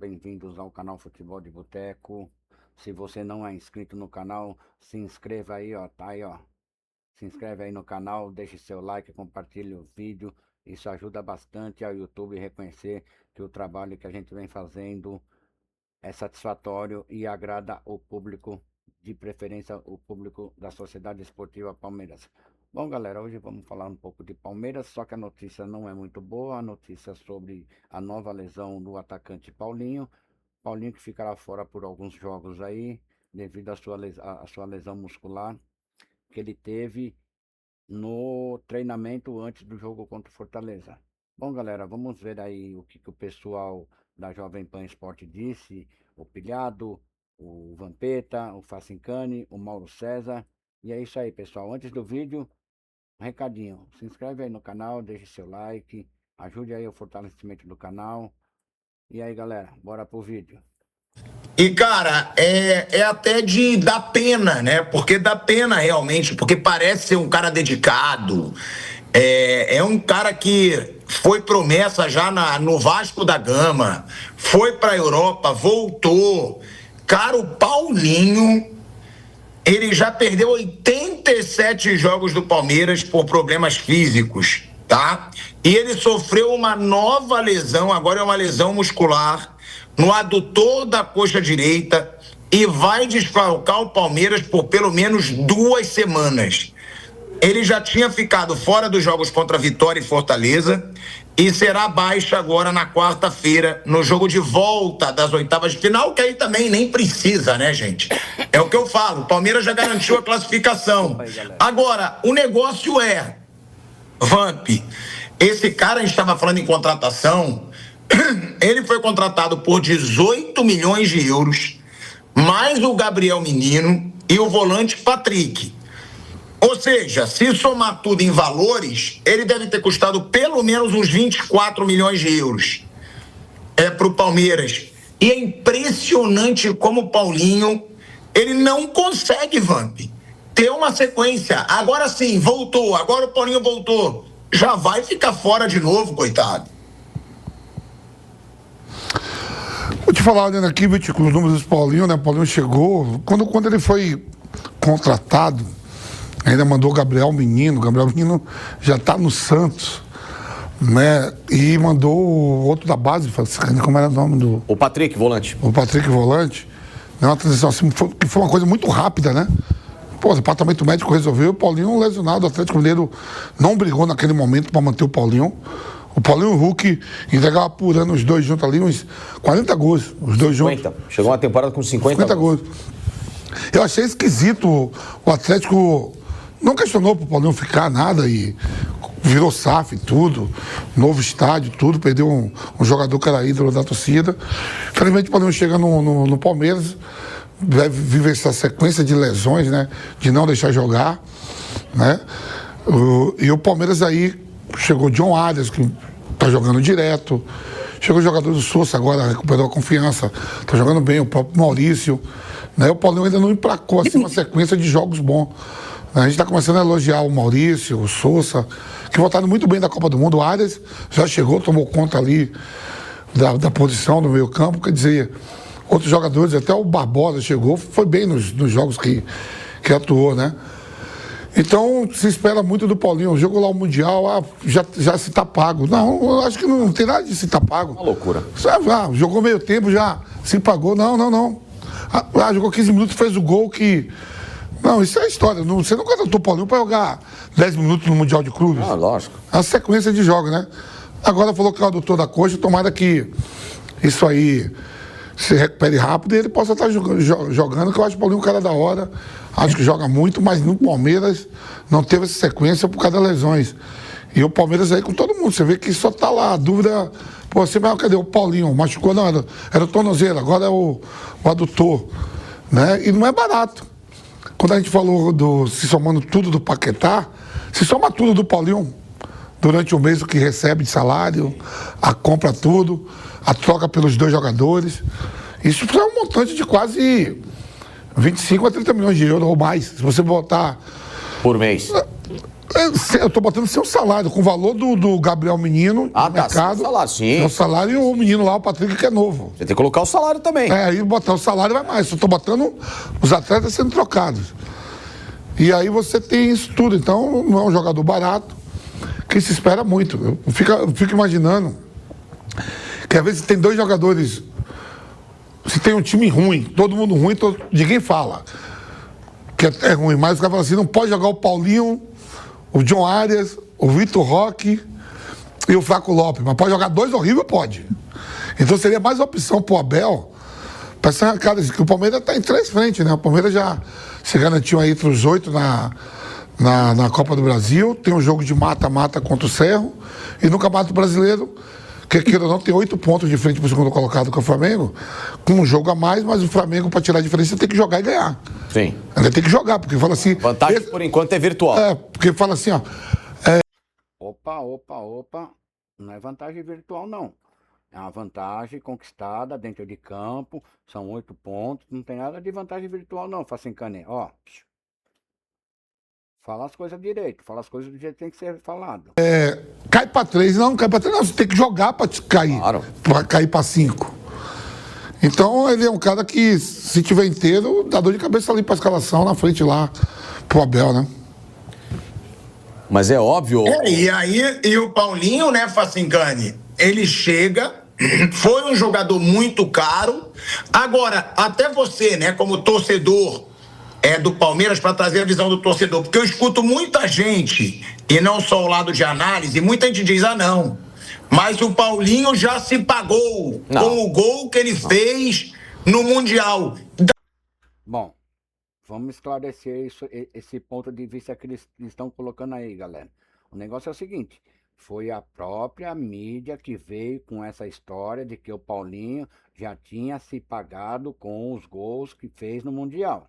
bem-vindos ao canal Futebol de Boteco. Se você não é inscrito no canal, se inscreva aí, ó, tá aí, ó. Se inscreve aí no canal, deixe seu like, compartilhe o vídeo. Isso ajuda bastante ao YouTube reconhecer que o trabalho que a gente vem fazendo é satisfatório e agrada o público, de preferência o público da Sociedade Esportiva Palmeiras. Bom, galera, hoje vamos falar um pouco de Palmeiras, só que a notícia não é muito boa. A notícia sobre a nova lesão do atacante Paulinho. Paulinho que ficará fora por alguns jogos aí, devido à sua lesão muscular que ele teve no treinamento antes do jogo contra o Fortaleza. Bom, galera, vamos ver aí o que o pessoal da Jovem Pan Esporte disse. O Pilhado, o Vampeta, o Facincani, o Mauro César. E é isso aí, pessoal. Antes do vídeo, um recadinho. Se inscreve aí no canal, deixe seu like, ajude aí o fortalecimento do canal. E aí, galera, bora pro vídeo. E, cara, é até de dar pena, né? Porque dá pena realmente, porque parece ser um cara dedicado. É um cara que foi promessa já no Vasco da Gama, foi pra Europa, voltou. Cara, o Paulinho, ele já perdeu 87 jogos do Palmeiras por problemas físicos, tá? E ele sofreu uma nova lesão, agora é uma lesão muscular, no adutor da coxa direita, e vai desfalcar o Palmeiras por pelo menos 2 semanas. Ele já tinha ficado fora dos jogos contra Vitória e Fortaleza e será baixa agora na quarta-feira, no jogo de volta das oitavas de final, que aí também nem precisa, né, gente? É o que eu falo, o Palmeiras já garantiu a classificação. Agora, o negócio é, Vamp, esse cara, a gente estava falando em contratação, ele foi contratado por 18 milhões de euros, mais o Gabriel Menino e o volante Patrick. Ou seja, se somar tudo em valores, ele deve ter custado pelo menos uns 24 milhões de euros para o Palmeiras. E é impressionante como o Paulinho, ele não consegue, Vamp, ter uma sequência. Agora sim, voltou, agora o Paulinho voltou. Já vai ficar fora de novo, coitado. Vou te falar, olhando aqui, com os números do Paulinho, né? O Paulinho chegou, quando ele foi contratado, ainda mandou o Gabriel Menino já está no Santos, né? E mandou o outro da base, como era o nome do... O Patrick, volante. O Patrick, volante. É uma transição assim, que foi uma coisa muito rápida, né? Pô, o departamento médico resolveu, o Paulinho lesionado, o Atlético Mineiro não brigou naquele momento para manter o Paulinho. O Paulinho e o Hulk entregavam por ano os dois juntos ali, uns 40 gols, os dois 50. juntos. Chegou uma temporada com 50 gols. Eu achei esquisito o Atlético... Não questionou pro Paulinho ficar nada e virou SAF e tudo, novo estádio, tudo, perdeu um jogador que era ídolo da torcida. Infelizmente o Paulinho chega no Palmeiras, deve viver essa sequência de lesões, né? De não deixar jogar, né? E o Palmeiras aí chegou John Arias, que tá jogando direto. Chegou o jogador do Sousa agora, recuperou a confiança, tá jogando bem, o próprio Maurício, né? O Paulinho ainda não emplacou assim uma sequência de jogos bons. A gente está começando a elogiar o Maurício, o Sousa, que voltaram muito bem da Copa do Mundo. O Arias já chegou, tomou conta ali da posição do meio campo. Quer dizer, outros jogadores, até o Barbosa chegou, foi bem nos jogos que atuou, né? Então, se espera muito do Paulinho. Jogou lá o Mundial, já se tá pago. Não, eu acho que não tem nada de se tá pago. Uma loucura. Jogou meio tempo, já se pagou. Não. Jogou 15 minutos, fez o gol que... Não, isso é história. Você não contratou o Paulinho para jogar 10 minutos no Mundial de Clubes. Ah, lógico. A sequência de jogos, né? Agora falou que é o adutor da coxa, tomara que isso aí se recupere rápido e ele possa estar jogando, que eu acho o Paulinho um cara da hora. Acho que joga muito, mas no Palmeiras não teve essa sequência por causa das lesões. E o Palmeiras aí com todo mundo, você vê que só tá lá, a dúvida... Pô, você vai, cadê o Paulinho? Machucou, não, era o tornozelo, agora é o adutor, né? E não é barato. Quando a gente falou se somando tudo do Paquetá, se soma tudo do Paulinho, durante o mês o que recebe de salário, a compra tudo, a troca pelos dois jogadores, isso é um montante de quase 25 a 30 milhões de euros ou mais. Se você botar... Por mês. Eu tô botando sem o salário, com o valor do Gabriel Menino no mercado. Sem o salário, sim. O salário e o menino lá, o Patrick, que é novo. Você tem que colocar o salário também. Aí botar o salário vai mais. Eu tô botando os atletas sendo trocados. E aí você tem isso tudo. Então, não é um jogador barato, que se espera muito. Eu fico imaginando que às vezes tem 2 jogadores, se tem um time ruim, todo mundo ruim, ninguém fala que é ruim, mas os caras falam assim, não pode jogar o Paulinho, o John Arias, o Vitor Roque e o Flaco Lopes, mas pode jogar 2 horríveis, pode. Então seria mais opção pro Abel para essa arrancada, que o Palmeiras está em 3 frentes, né? O Palmeiras já se garantiu aí entre os 8 na Copa do Brasil, tem um jogo de mata-mata contra o Cerro, e no Campeonato Brasileiro, que queira ou não, tem 8 pontos de frente para o segundo colocado, que é o Flamengo, com um jogo a mais, mas o Flamengo, para tirar a diferença, tem que jogar e ganhar. Sim. Ele tem que jogar, porque fala assim... Vantagem, por enquanto, é virtual. Porque fala assim, ó... Opa. Não é vantagem virtual, não. É uma vantagem conquistada dentro de campo. São 8 pontos. Não tem nada de vantagem virtual, não, Facincani. Ó, fala as coisas direito. Fala as coisas do jeito que tem que ser falado. Cai para 3, não cai para 3, não. Você tem que jogar para cair. Claro. Para cair para 5. Então, ele é um cara que, se tiver inteiro, dá dor de cabeça ali para escalação, na frente lá, pro Abel, né? Mas é óbvio... E aí, o Paulinho, né, Facincani, ele chega, foi um jogador muito caro. Agora, até você, né, como torcedor do Palmeiras, para trazer a visão do torcedor, porque eu escuto muita gente, e não só o lado de análise, muita gente diz, não, mas o Paulinho já se pagou com o gol que ele fez no Mundial. Bom, vamos esclarecer esse ponto de vista que eles estão colocando aí, galera. O negócio é o seguinte, foi a própria mídia que veio com essa história de que o Paulinho já tinha se pagado com os gols que fez no Mundial.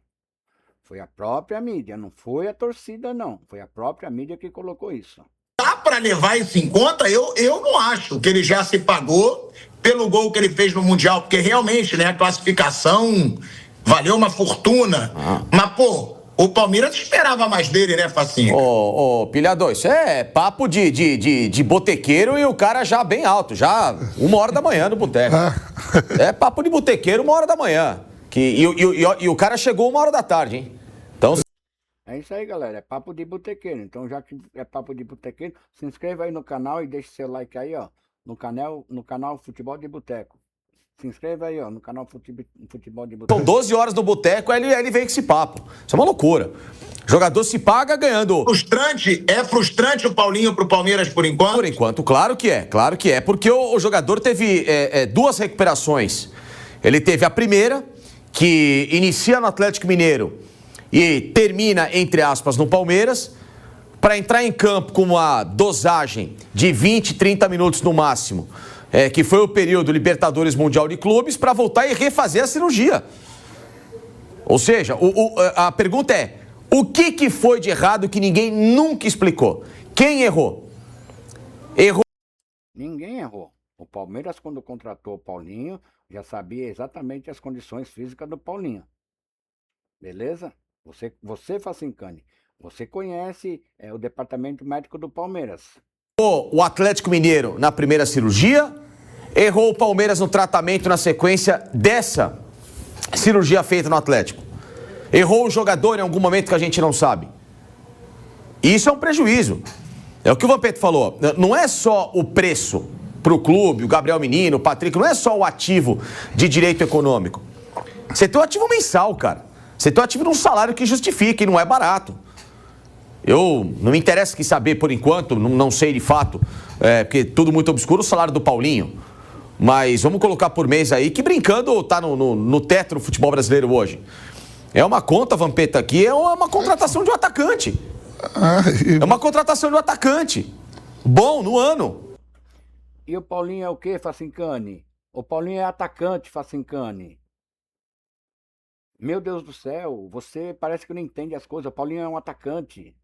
Foi a própria mídia, não foi a torcida, não. Foi a própria mídia que colocou isso. Dá para levar isso em conta? Eu não acho que ele já se pagou pelo gol que ele fez no Mundial, porque realmente, né, a classificação valeu uma fortuna. Mas, pô, o Palmeiras esperava mais dele, né, Facinho? Ô, pilhador, isso é papo de botequeiro e o cara já bem alto, já 1h da manhã no boteco. É papo de botequeiro 1h da manhã. E o cara chegou 1h da tarde, hein? Então... É isso aí, galera. É papo de botequeiro. Então, já que é papo de botequeiro, se inscreva aí no canal e deixe seu like aí, ó. No canal Futebol de Boteco. Se inscreva aí, ó, no canal Futebol de Boteco. São 12 horas no boteco, aí ele vem com esse papo. Isso é uma loucura. O jogador se paga ganhando. É frustrante o Paulinho pro Palmeiras por enquanto? Por enquanto, claro que é. Porque o jogador teve 2 recuperações. Ele teve a primeira, que inicia no Atlético Mineiro e termina, entre aspas, no Palmeiras, para entrar em campo com uma dosagem de 20, 30 minutos no máximo, que foi o período Libertadores Mundial de Clubes, para voltar e refazer a cirurgia. Ou seja, a pergunta é, o que foi de errado que ninguém nunca explicou? Quem errou? Ninguém errou. O Palmeiras, quando contratou o Paulinho, já sabia exatamente as condições físicas do Paulinho. Beleza? Você Facincani, você conhece o departamento médico do Palmeiras. O Atlético Mineiro na primeira cirurgia, errou o Palmeiras no tratamento na sequência dessa cirurgia feita no Atlético. Errou o jogador em algum momento que a gente não sabe. Isso é um prejuízo. É o que o Vampeta falou. Não é só o preço para o clube, o Gabriel Menino, o Patrick, não é só o ativo de direito econômico. Você tem um ativo mensal, cara. Você tem um ativo de um salário que justifica e não é barato. Eu não me interessa que saber por enquanto, não sei de fato, porque tudo muito obscuro, o salário do Paulinho. Mas vamos colocar por mês aí, que brincando tá no teto do futebol brasileiro hoje. É uma conta, Vampeta, aqui, é uma contratação de um atacante. É uma contratação de um atacante. Bom, no ano. E o Paulinho é o quê, Facincani? O Paulinho é atacante, Facincani. Meu Deus do céu, você parece que não entende as coisas. O Paulinho é um atacante.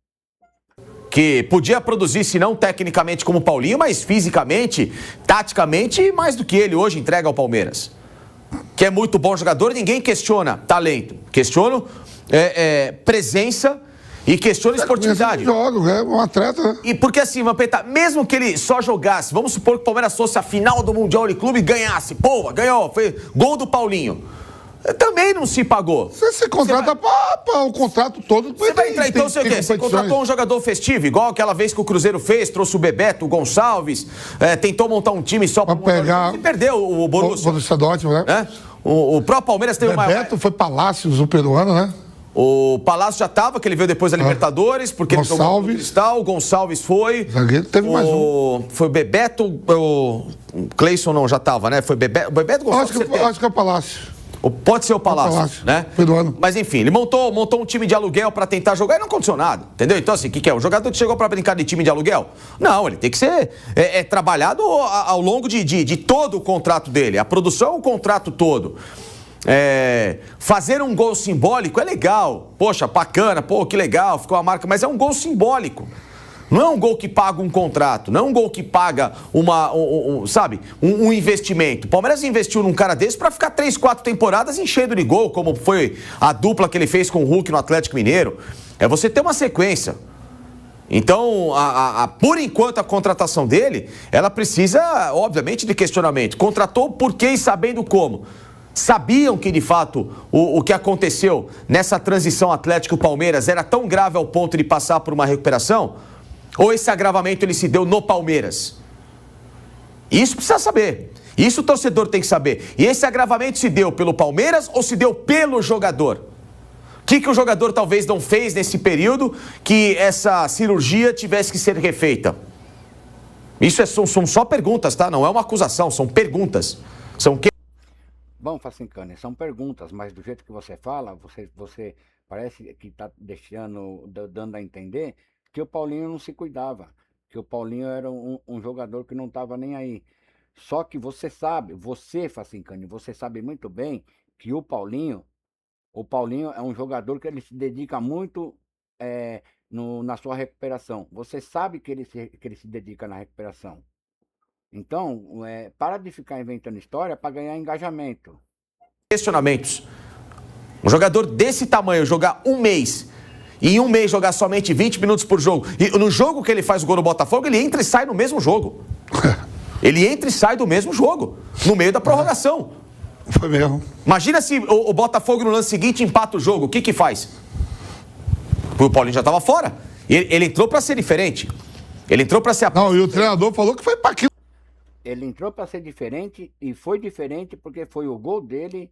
Que podia produzir, se não tecnicamente como o Paulinho, mas fisicamente, taticamente, mais do que ele hoje entrega ao Palmeiras. Que é muito bom jogador, ninguém questiona talento. Questiona presença E questiona a esportividade. Joga, é um atleta, né? E porque assim, Vampeta, mesmo que ele só jogasse, vamos supor que o Palmeiras fosse a final do Mundial de Clube e ganhasse. Pô, ganhou, foi gol do Paulinho. Também não se pagou. Você contrata para o contrato todo. Você vai entrar então, sei o quê? Você contratou um jogador festivo, igual aquela vez que o Cruzeiro fez, trouxe o Bebeto, o Gonçalves, tentou montar um time só para pegar. E perdeu o Borussia. O Borussia Dortmund, né? O próprio Palmeiras teve uma. Bebeto foi Palácios, o peruano, né? O Palácio já estava, que ele veio depois da Libertadores, porque ele jogou no Cristal, o Gonçalves foi. Zagueiro teve mais um. Foi o Bebeto, o Cleison não, já estava, né? Foi Bebeto, Gonçalves. Acho que é o Palácio. Pode ser o Palácio, né? Peruano. Mas enfim, ele montou um time de aluguel para tentar jogar e não aconteceu nada, entendeu? Então assim, o que é? O jogador chegou para brincar de time de aluguel? Não, ele tem que ser trabalhado ao longo de todo o contrato dele. A produção é o contrato todo. Fazer um gol simbólico é legal. Poxa, bacana, pô, que legal, ficou a marca, mas é um gol simbólico. Não é um gol que paga um contrato, não é um gol que paga um investimento. O Palmeiras investiu num cara desse para ficar 3, 4 temporadas enchendo de gol, como foi a dupla que ele fez com o Hulk no Atlético Mineiro. É você ter uma sequência. Então, por enquanto, a contratação dele, ela precisa, obviamente, de questionamento. Contratou por quê e sabendo como? Sabiam que, de fato, o que aconteceu nessa transição Atlético-Palmeiras era tão grave ao ponto de passar por uma recuperação? Ou esse agravamento ele se deu no Palmeiras? Isso precisa saber. Isso o torcedor tem que saber. E esse agravamento se deu pelo Palmeiras ou se deu pelo jogador? O que o jogador talvez não fez nesse período que essa cirurgia tivesse que ser refeita? Isso são só perguntas, tá? Não é uma acusação, são perguntas. Bom, Facincani, são perguntas, mas do jeito que você fala, você parece que está dando a entender que o Paulinho não se cuidava, que o Paulinho era um jogador que não estava nem aí. Só que você sabe, Facincani, você sabe muito bem que o Paulinho é um jogador que ele se dedica muito na sua recuperação. Você sabe que ele se dedica na recuperação. Então, para de ficar inventando história para ganhar engajamento. Questionamentos. Um jogador desse tamanho jogar um mês e em um mês jogar somente 20 minutos por jogo. E no jogo que ele faz o gol no Botafogo, ele entra e sai no mesmo jogo. Ele entra e sai do mesmo jogo, no meio da prorrogação. Foi mesmo. Imagina se o Botafogo no lance seguinte empata o jogo, o que faz? O Paulinho já estava fora. Ele entrou para ser diferente. Ele entrou para ser... Não, e o treinador falou que foi para aquilo. Ele entrou para ser diferente e foi diferente porque foi o gol dele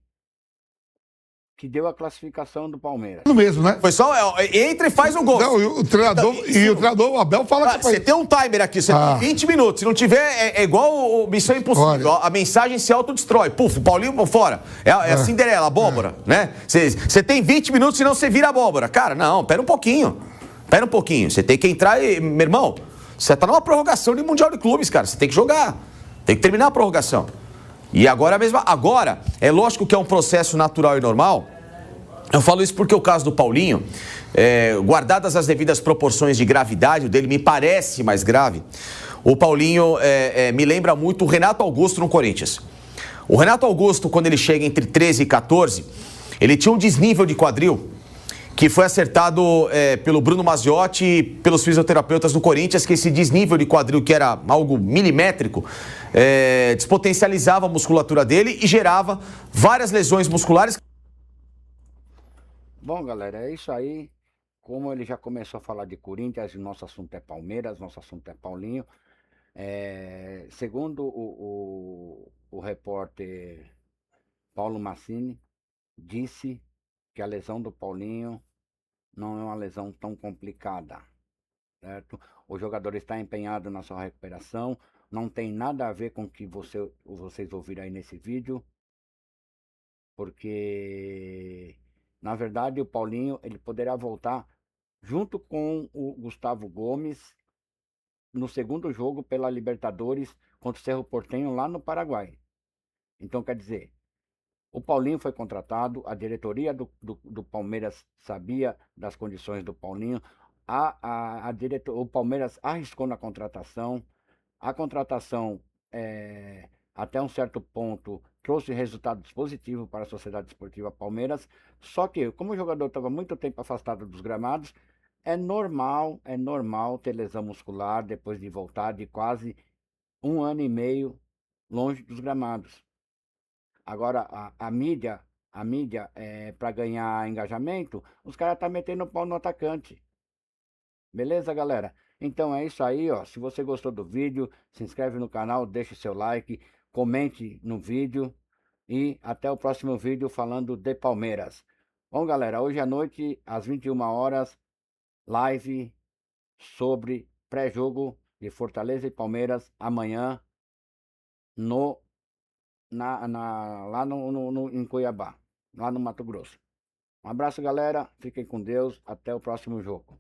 que deu a classificação do Palmeiras. No mesmo, né? Foi só, entra e faz o gol. Não, e o treinador, o Abel fala que foi... Você tem um timer aqui, você tem 20 minutos. Se não tiver, é igual o Missão Impossível. Olha. A mensagem se autodestrói. Puf, o Paulinho fora. É a Cinderela, a abóbora, né? Você tem 20 minutos, senão você vira abóbora. Cara, não, pera um pouquinho. Você tem que entrar e... Meu irmão, você tá numa prorrogação de Mundial de Clubes, cara. Você tem que jogar. Tem que terminar a prorrogação. E agora mesmo, é lógico que é um processo natural e normal. Eu falo isso porque o caso do Paulinho, guardadas as devidas proporções de gravidade, o dele me parece mais grave. O Paulinho me lembra muito o Renato Augusto no Corinthians. O Renato Augusto, quando ele chega entre 13 e 14, ele tinha um desnível de quadril que foi acertado pelo Bruno Mazziotti e pelos fisioterapeutas do Corinthians, que esse desnível de quadril, que era algo milimétrico, despotencializava a musculatura dele e gerava várias lesões musculares. Bom, galera, é isso aí. Como ele já começou a falar de Corinthians, nosso assunto é Palmeiras, nosso assunto é Paulinho. Segundo o repórter Paulo Massini, disse que a lesão do Paulinho não é uma lesão tão complicada, certo? O jogador está empenhado na sua recuperação, não tem nada a ver com o que vocês ouviram aí nesse vídeo, porque, na verdade, o Paulinho ele poderá voltar junto com o Gustavo Gomes no segundo jogo pela Libertadores contra o Cerro Porteño lá no Paraguai. Então, quer dizer, o Paulinho foi contratado, a diretoria do Palmeiras sabia das condições do Paulinho, o Palmeiras arriscou na contratação, a contratação até um certo ponto trouxe resultados positivos para a Sociedade Esportiva Palmeiras, só que como o jogador estava muito tempo afastado dos gramados, é normal ter lesão muscular depois de voltar de quase 1 ano e meio longe dos gramados. Agora, a mídia para ganhar engajamento, os caras tá metendo pau no atacante. Beleza, galera? Então é isso aí, ó. Se você gostou do vídeo, se inscreve no canal, deixe seu like, comente no vídeo e até o próximo vídeo falando de Palmeiras. Bom, galera, hoje à noite, às 21 horas, live sobre pré-jogo de Fortaleza e Palmeiras amanhã no, lá em Cuiabá, lá no Mato Grosso. Um abraço, galera. Fiquem com Deus. Até o próximo jogo.